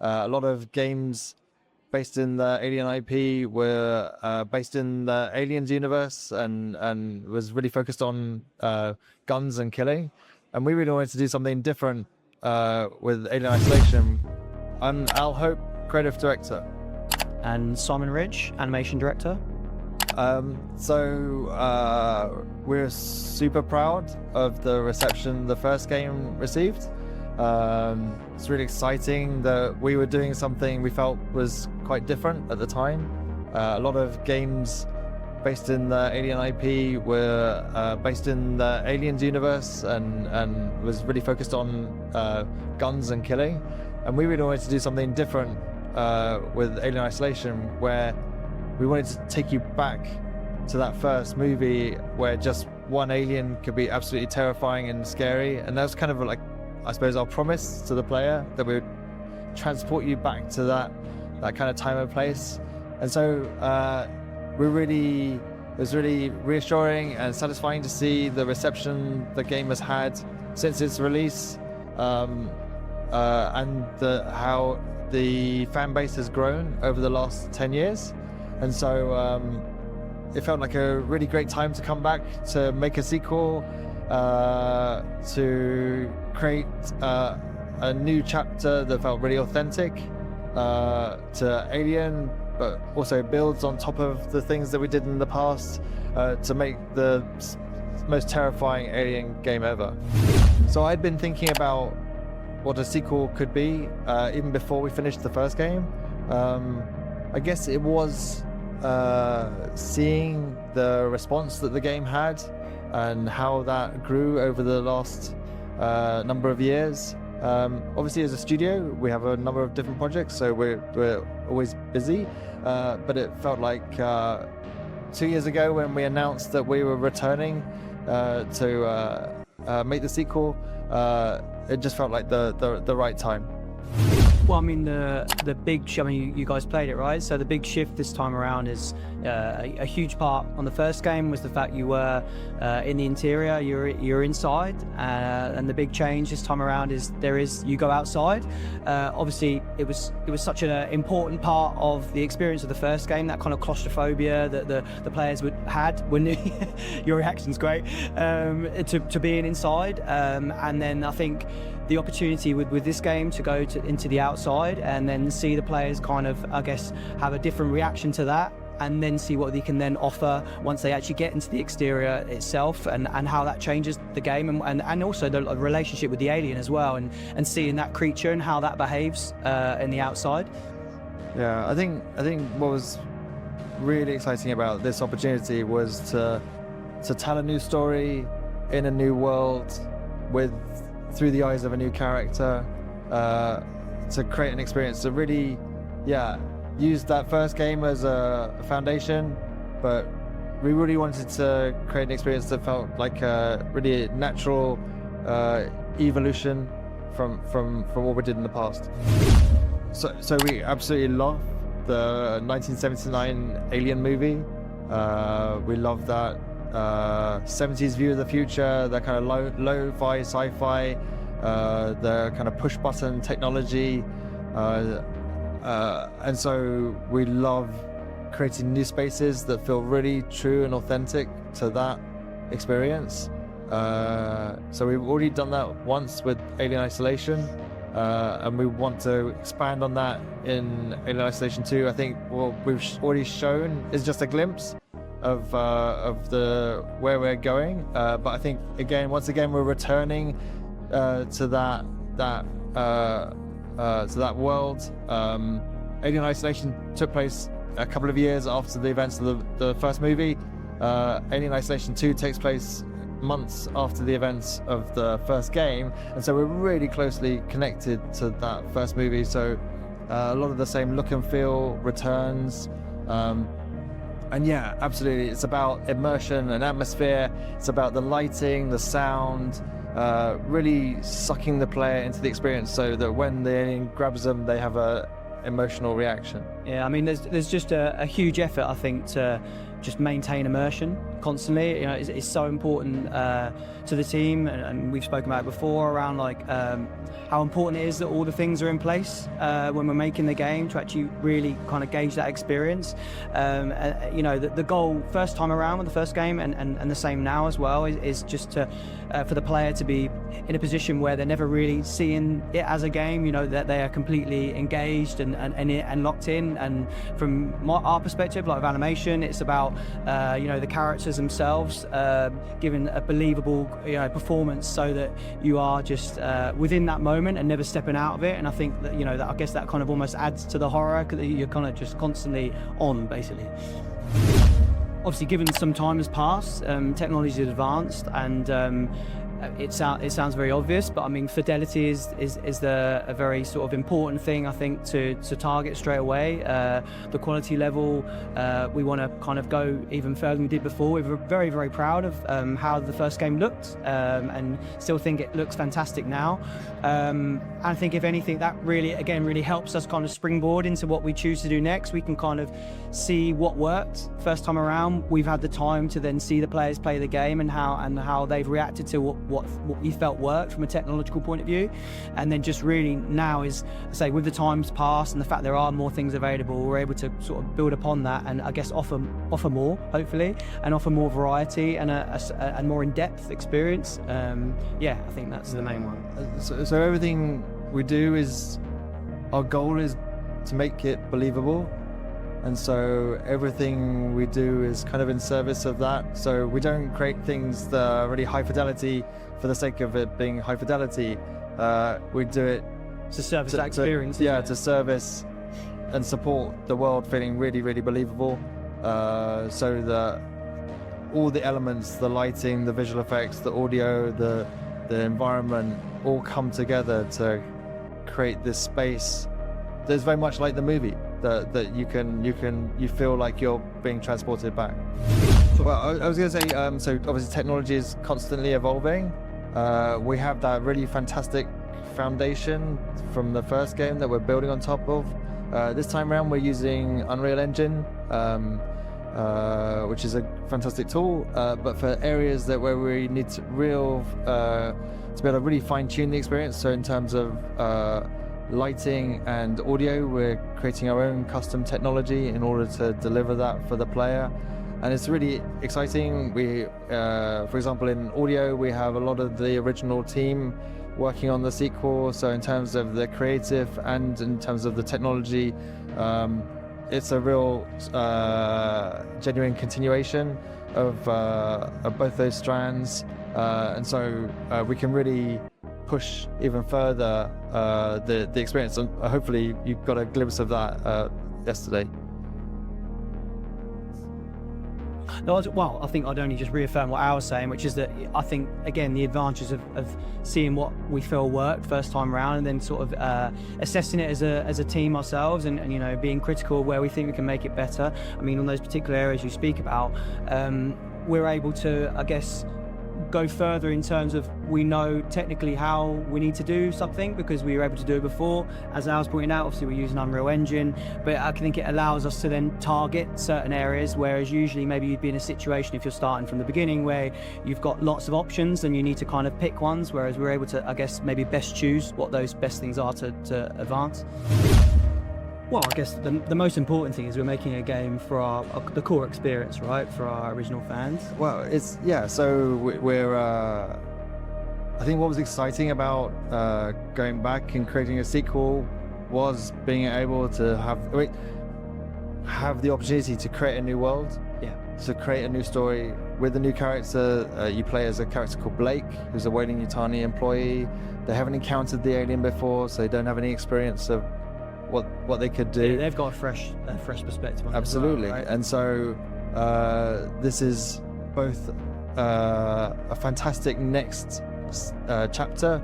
A lot of games based in the Alien IP were based in the Aliens universe and was really focused on guns and killing. And we really wanted to do something different with Alien Isolation. I'm Al Hope, creative director. And Simon Ridge, animation director. We're super proud of the reception the first game received. It's really exciting that we were doing something we felt was quite different at the time. A lot of games based in the Alien IP were based in the Aliens universe and was really focused on guns and killing. And we really wanted to do something different with Alien Isolation, where we wanted to take you back to that first movie where just one alien could be absolutely terrifying and scary. And that was kind of like, I suppose, our promise to the player, that we would transport you back to that kind of time and place. And so it was really reassuring and satisfying to see the reception the game has had since its release, and how the fan base has grown over the last 10 years. And so it felt like a really great time to come back to make a sequel, to create a new chapter that felt really authentic to Alien, but also builds on top of the things that we did in the past to make the most terrifying Alien game ever. So I'd been thinking about what a sequel could be even before we finished the first game. I guess it was seeing the response that the game had and how that grew over the last number of years. Obviously, as a studio, we have a number of different projects, so we're always busy. But it felt like 2 years ago when we announced that we were returning to make the sequel, it just felt like the right time. Well, I mean, the big, I mean, you guys played it, right? So the big shift this time around is a huge part on the first game was the fact you were in the interior, you're inside, and the big change this time around is you go outside. Obviously, it was such an important part of the experience of the first game, that kind of claustrophobia that the players had when your reaction's great, to being inside, and then I think the opportunity with this game to go into the outside and then see the players kind of, I guess, have a different reaction to that, and then see what they can then offer once they actually get into the exterior itself, and how that changes the game, and also the relationship with the alien as well, and seeing that creature and how that behaves in the outside. Yeah, I think what was really exciting about this opportunity was to tell a new story in a new world through the eyes of a new character, to create an experience to really, use that first game as a foundation, but we really wanted to create an experience that felt like a really natural evolution from what we did in the past. So we absolutely love the 1979 Alien movie. We love that 70s view of the future, that kind of lo-fi sci-fi, the kind of push-button technology, and so we love creating new spaces that feel really true and authentic to that experience. So we've already done that once with Alien Isolation, and we want to expand on that in Alien Isolation 2. I think what we've already shown is just a glimpse of where we're going, but I think once again we're returning to that world. Alien Isolation took place a couple of years after the events of the first movie. Alien Isolation 2 takes place months after the events of the first game, and so we're really closely connected to that first movie. So a lot of the same look and feel returns. And yeah, absolutely, it's about immersion and atmosphere. It's about the lighting, the sound, really sucking the player into the experience so that when the alien grabs them, they have a emotional reaction. Yeah, I mean, there's just a huge effort, I think, to just maintain immersion constantly. It's so important to the team, and we've spoken about it before around like how important it is that all the things are in place when we're making the game to actually really kind of gauge that experience. The goal first time around with the first game, and the same now as well, is just to for the player to be in a position where they're never really seeing it as a game, that they are completely engaged and locked in. And from our perspective, like of animation, it's about the characters themselves giving a believable performance, so that you are just within that moment and never stepping out of it. And I think that I guess that kind of almost adds to the horror, because you're kind of just constantly on, basically. Obviously, given some time has passed, technology has advanced, and it sounds very obvious, but I mean, fidelity is a very sort of important thing, I think, to target straight away. The quality level, we want to kind of go even further than we did before. We're very, very proud of how the first game looked, and still think it looks fantastic now. I think if anything, that really helps us kind of springboard into what we choose to do next. We can kind of see what worked first time around. We've had the time to then see the players play the game and how they've reacted to what we felt worked from a technological point of view. And then just really now is, say, with the times past and the fact there are more things available, we're able to sort of build upon that and I guess offer more, hopefully, and offer more variety and a more in-depth experience. I think that's the main one. So everything we do our goal is to make it believable. And so everything we do is kind of in service of that. So we don't create things that are really high fidelity for the sake of it being high fidelity. We do it to service that experience. To service and support the world feeling really, really believable. So that all the elements, the lighting, the visual effects, the audio, the environment, all come together to create this space that's very much like the movie. That you feel like you're being transported back. Well, I was going to say, so obviously technology is constantly evolving. We have that really fantastic foundation from the first game that we're building on top of. This time around, we're using Unreal Engine, which is a fantastic tool. But for areas where we need to be able to really fine-tune the experience, so in terms of lighting and audio, we're creating our own custom technology in order to deliver that for the player, and it's really exciting. We, for example, in audio, we have a lot of the original team working on the sequel, so in terms of the creative and in terms of the technology, it's a real genuine continuation of both those strands, and so we can really push even further the experience, and hopefully you got a glimpse of that yesterday. No, well, I think I'd only just reaffirm what I was saying, which is that I think, again, the advantages of seeing what we feel worked first time around, and then sort of assessing it as a team ourselves, and being critical of where we think we can make it better. I mean, on those particular areas you speak about, we're able to, I guess, go further in terms of we know technically how we need to do something because we were able to do it before. As I was pointing out, obviously we're using Unreal Engine, but I think it allows us to then target certain areas, whereas usually maybe you'd be in a situation if you're starting from the beginning where you've got lots of options and you need to kind of pick ones, whereas we're able to, I guess, maybe best choose what those best things are to advance. Well, I guess the most important thing is we're making a game for the core experience, right? For our original fans. Well, so we're I think what was exciting about going back and creating a sequel was being able to have the opportunity to create a new world. Yeah. To create a new story with a new character. You play as a character called Blake, who's a Weyland-Yutani employee. They haven't encountered the alien before, so they don't have any experience of what they could do. Yeah, they've got a fresh perspective on it. Absolutely. As well, right? And so this is both a fantastic next chapter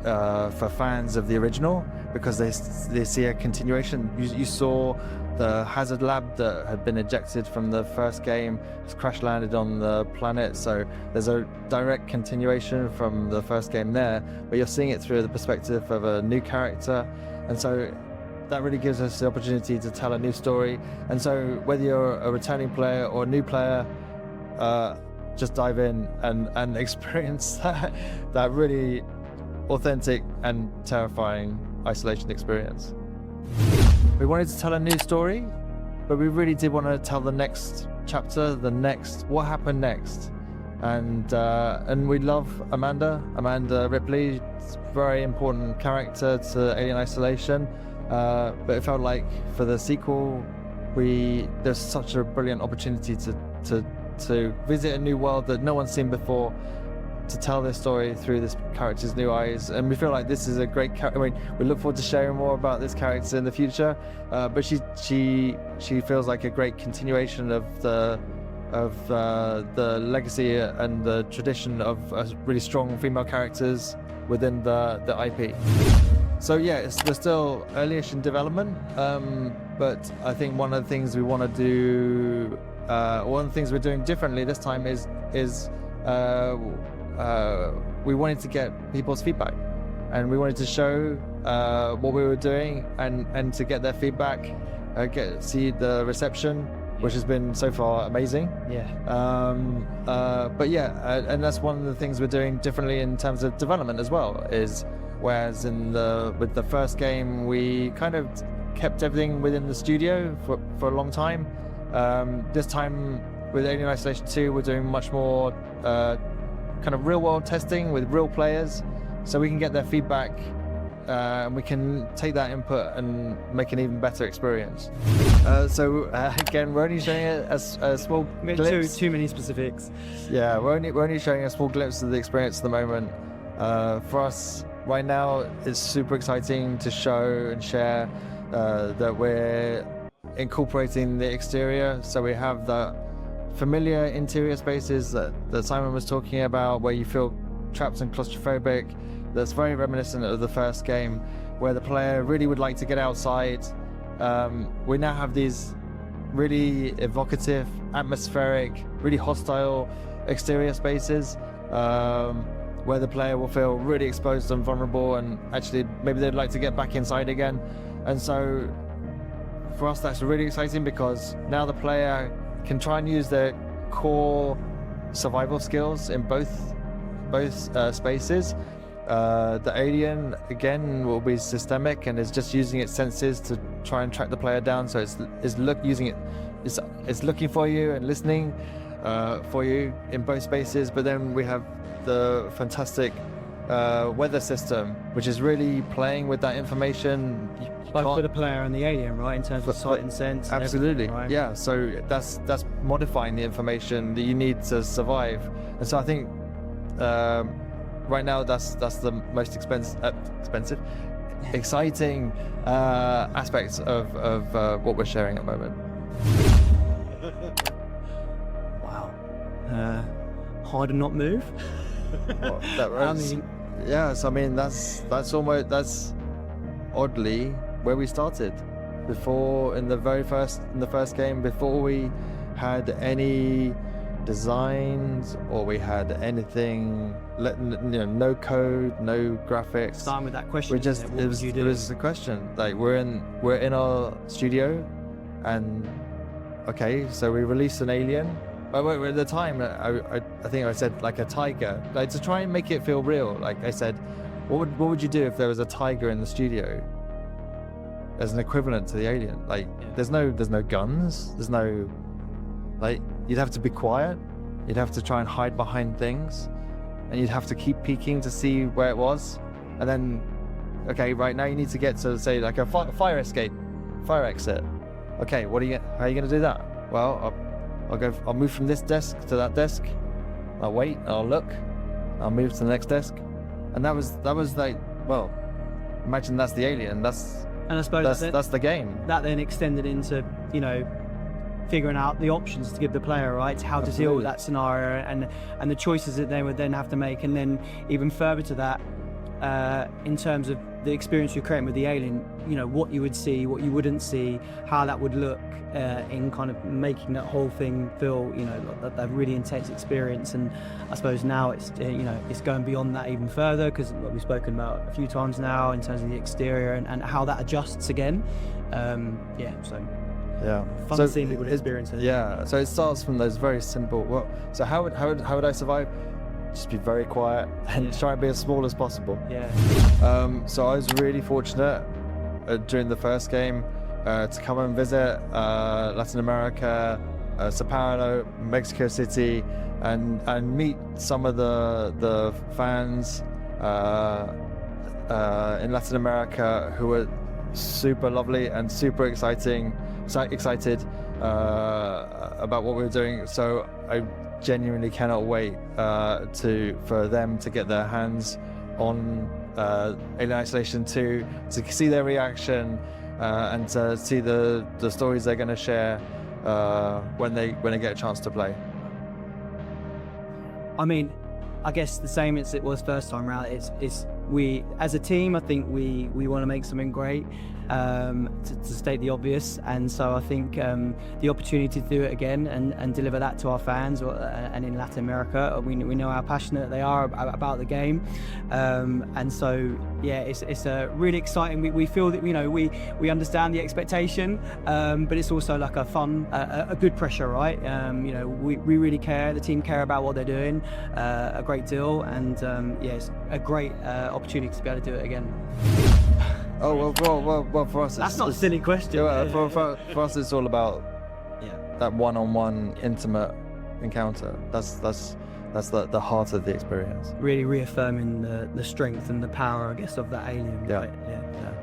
for fans of the original, because they see a continuation. You saw the hazard lab that had been ejected from the first game has crash landed on the planet, so there's a direct continuation from the first game there, but you're seeing it through the perspective of a new character. And so that really gives us the opportunity to tell a new story. And so whether you're a returning player or a new player, just dive in and experience that really authentic and terrifying isolation experience. We wanted to tell a new story, but we really did want to tell the next chapter, what happened next. And we love Amanda Ripley, very important character to Alien Isolation, but it felt like for the sequel there's such a brilliant opportunity to visit a new world that no one's seen before, to tell this story through this character's new eyes. And we feel like this is a great character. I mean, we look forward to sharing more about this character in the future, but she feels like a great continuation of the legacy and the tradition of really strong female characters within the IP. So yeah, we're still early-ish in development, but I think one of the things we want to do, one of the things we're doing differently this time is we wanted to get people's feedback, and we wanted to show what we were doing and to get their feedback, see the reception, which has been so far amazing. Yeah. But yeah, and that's one of the things we're doing differently in terms of development as well, is whereas with the first game we kind of kept everything within the studio for a long time. This time with Alien Isolation 2 we're doing much more kind of real world testing with real players, so we can get their feedback and we can take that input and make an even better experience. Again, we're only showing a small glimpse. Too many specifics. Yeah, we're only showing a small glimpse of the experience at the moment. For us right now, it's super exciting to show and share that we're incorporating the exterior. So we have the familiar interior spaces that Simon was talking about, where you feel trapped and claustrophobic. That's very reminiscent of the first game, where the player really would like to get outside. We now have these really evocative, atmospheric, really hostile exterior spaces, where the player will feel really exposed and vulnerable, and actually maybe they'd like to get back inside again. And so for us that's really exciting, because now the player can try and use their core survival skills in both spaces. The alien again will be systemic and is just using its senses to try and track the player down, so it's looking for you and listening for you in both spaces. But then we have the fantastic weather system, which is really playing with that information both for the player and the alien, right, in terms of sight and sense. Absolutely, right? Yeah. So that's modifying the information that you need to survive. And so I think right now that's the most exciting aspects of what we're sharing at the moment. Wow. Hard to not move. Well, yes, I mean that's oddly where we started. Before, in the first game, before we had any designs or we had anything, no code, no graphics. Starting with that question, it was the question. Like we're in our studio, and okay, so we released an alien. But at the time, I think I said like a tiger, like to try and make it feel real. Like I said, what would you do if there was a tiger in the studio as an equivalent to the alien? Like there's no guns, there's no, like, you'd have to be quiet, you'd have to try and hide behind things, and you'd have to keep peeking to see where it was. And then, okay, right now you need to get to, say, like a fire exit. Okay, how are you going to do that? Well, I'll move from this desk to that desk, I'll wait, I'll look, I'll move to the next desk. And that was like, well, imagine that's the alien, and I suppose that's the game. That then extended into, figuring out the options to give the player, right, how to deal with that scenario, and the choices that they would then have to make. And then even further to that, in terms of the experience you're creating with the alien, you know, what you would see, what you wouldn't see, how that would look in kind of making that whole thing feel, you know, that really intense experience. And I suppose now it's, you know, it's going beyond that even further, because what we've spoken about a few times now in terms of the exterior and how that adjusts again. Yeah, fun seeing people experience it. Yeah, so it starts from those very simple. Well, so how would I survive? Just be very quiet and try and be as small as possible. Yeah. So I was really fortunate during the first game to come and visit Latin America, Sao Paulo, Mexico City, and meet some of the fans in Latin America who were super lovely and super excited about what we were doing. So I genuinely cannot wait for them to get their hands on Alien Isolation 2, to see their reaction and to see the stories they're going to share when they get a chance to play. I mean, I guess the same as it was first time around. It's we as a team, I think we want to make something great, to state the obvious, and so I think the opportunity to do it again and deliver that to our fans and in Latin America, we know how passionate they are about the game, and so yeah, it's really exciting. We feel that, you know, we understand the expectation, but it's also like a fun, a good pressure, right? You know, we really care, the team care about what they're doing a great deal, and yeah, it's a great opportunity to be able to do it again. Oh well, for us that's not a silly question. For us, it's all about that one-on-one intimate encounter. That's the heart of the experience. Really reaffirming the strength and the power, I guess, of that alien. Yeah. Right? Yeah.